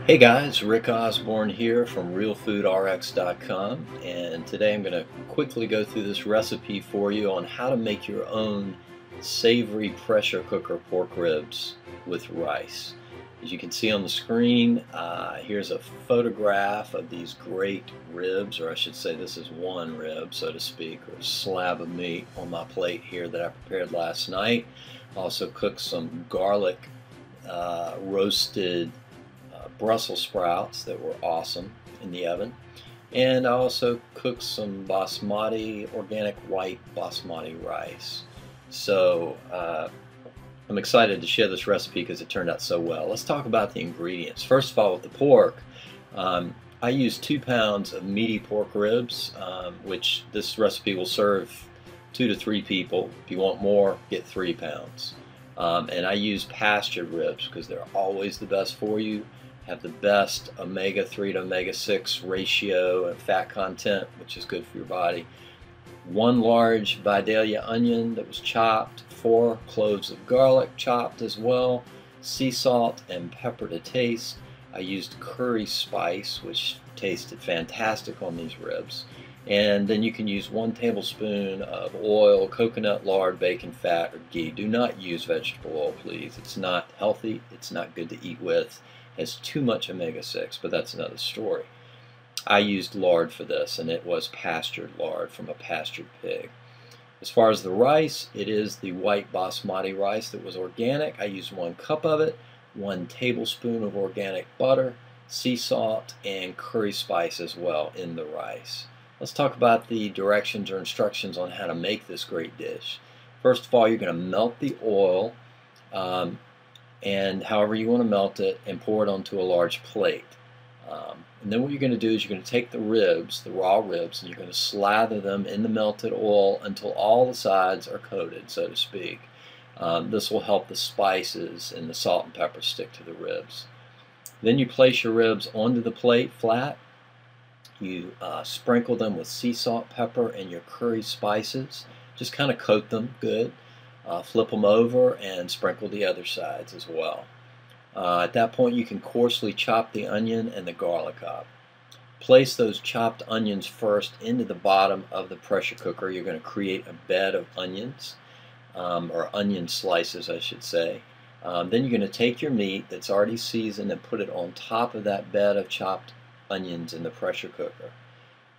Hey guys, Rick Osborne here from RealFoodRx.com, and today I'm going to quickly go through this recipe for you on how to make your own savory pressure cooker pork ribs with rice. As you can see on the screen, here's a photograph of these great ribs, or I should say this is one rib, so to speak, or a slab of meat on my plate here that I prepared last night. Also cooked some garlic roasted Brussels sprouts that were awesome in the oven. And I also cooked some Basmati, organic white Basmati rice. So I'm excited to share this recipe because it turned out so well. Let's talk about the ingredients. First of all, with the pork, I used 2 pounds of meaty pork ribs, which this recipe will serve 2 to 3 people. If you want more, get 3 pounds. And I use pastured ribs because they're always the best for you. Have the best omega-3 to omega-6 ratio and fat content, which is good for your body. 1 large Vidalia onion that was chopped, 4 cloves of garlic chopped as well, sea salt and pepper to taste. I used curry spice, which tasted fantastic on these ribs. And then you can use 1 tablespoon of oil, coconut, lard, bacon fat, or ghee. Do not use vegetable oil, please. It's not healthy. It's not good to eat with. Has too much omega-6, but that's another story. I used lard for this, and it was pastured lard from a pastured pig. As far as the rice, it is the white basmati rice that was organic. I used 1 cup of it, 1 tablespoon of organic butter, sea salt, and curry spice as well in the rice. Let's talk about the directions or instructions on how to make this great dish. First of all, you're going to melt the oil, and however you want to melt it, and pour it onto a large plate. And then what you're going to do is you're going to take the ribs, the raw ribs, and you're going to slather them in the melted oil until all the sides are coated, so to speak. This will help the spices and the salt and pepper stick to the ribs. Then you place your ribs onto the plate flat. You sprinkle them with sea salt, pepper, and your curry spices. Just kind of coat them good. Flip them over and sprinkle the other sides as well. At that point you can coarsely chop the onion and the garlic up. Place those chopped onions first into the bottom of the pressure cooker. You're going to create a bed of onions, or onion slices I should say. Then you're going to take your meat that's already seasoned and put it on top of that bed of chopped onions in the pressure cooker.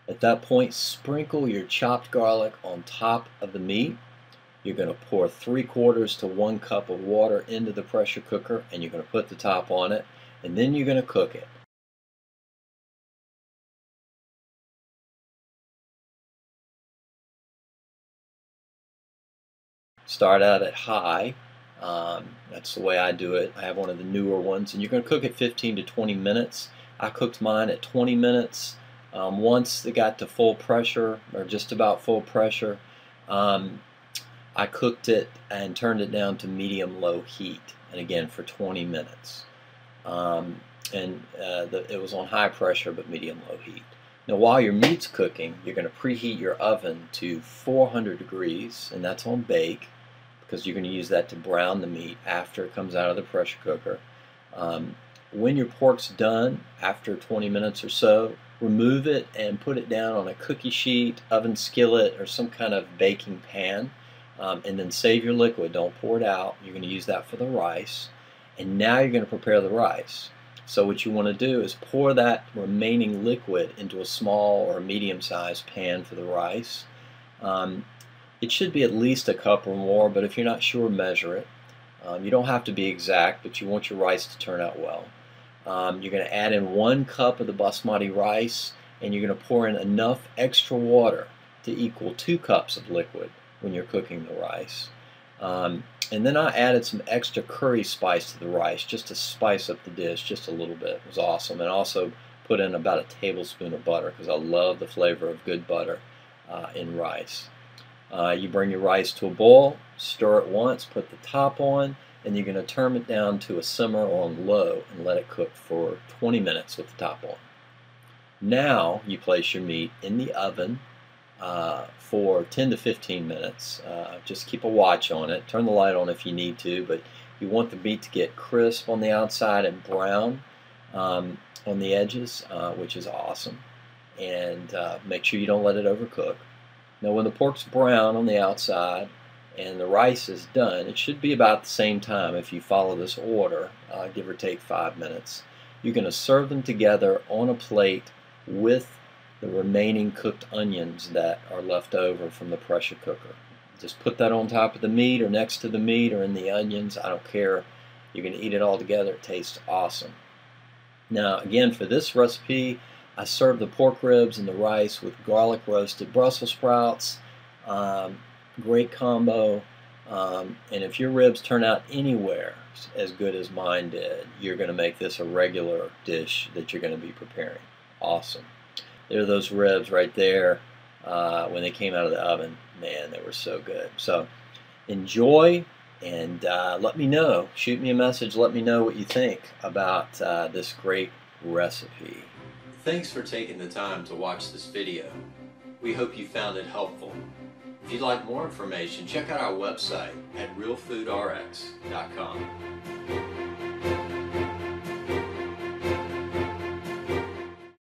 At that point, sprinkle your chopped garlic on top of the meat. You're going to pour 3/4 to 1 cup of water into the pressure cooker, and you're going to put the top on it, and then you're going to cook it. Start out at high. That's the way I do it. I have one of the newer ones, and you're going to cook it 15 to 20 minutes. I cooked mine at 20 minutes. Once it got to full pressure, or just about full pressure, I cooked it and turned it down to medium-low heat, and again for 20 minutes. It was on high pressure but medium-low heat. Now while your meat's cooking, you're going to preheat your oven to 400 degrees, and that's on bake, because you're going to use that to brown the meat after it comes out of the pressure cooker. When your pork's done, after 20 minutes or so, remove it and put it down on a cookie sheet, oven skillet, or some kind of baking pan. And then save your liquid. Don't pour it out. You're going to use that for the rice. And now you're going to prepare the rice. So what you want to do is pour that remaining liquid into a small or medium-sized pan for the rice. It should be at least a cup or more, but if you're not sure, measure it. You don't have to be exact, but you want your rice to turn out well. You're going to add in 1 cup of the basmati rice, and you're going to pour in enough extra water to equal 2 cups of liquid when you're cooking the rice. And then I added some extra curry spice to the rice just to spice up the dish just a little bit. It was awesome. And also put in about a tablespoon of butter because I love the flavor of good butter in rice. You bring your rice to a boil, stir it once, put the top on, and you're going to turn it down to a simmer on low and let it cook for 20 minutes with the top on. Now you place your meat in the oven for 10 to 15 minutes. Just keep a watch on it. Turn the light on if you need to, but you want the meat to get crisp on the outside and brown. on the edges, which is awesome. And make sure you don't let it overcook. Now when the pork's brown on the outside and the rice is done, it should be about the same time if you follow this order, give or take 5 minutes. You're going to serve them together on a plate with the remaining cooked onions that are left over from the pressure cooker. Just put that on top of the meat or next to the meat or in the onions. I don't care. You're going to eat it all together. It tastes awesome. Now again, for this recipe, I serve the pork ribs and the rice with garlic roasted Brussels sprouts. Great combo. And if your ribs turn out anywhere as good as mine did, you're going to make this a regular dish that you're going to be preparing. Awesome. There are those ribs right there when they came out of the oven. Man, they were so good. So enjoy, and let me know. Shoot me a message. Let me know what you think about this great recipe. Thanks for taking the time to watch this video. We hope you found it helpful. If you'd like more information, check out our website at realfoodrx.com.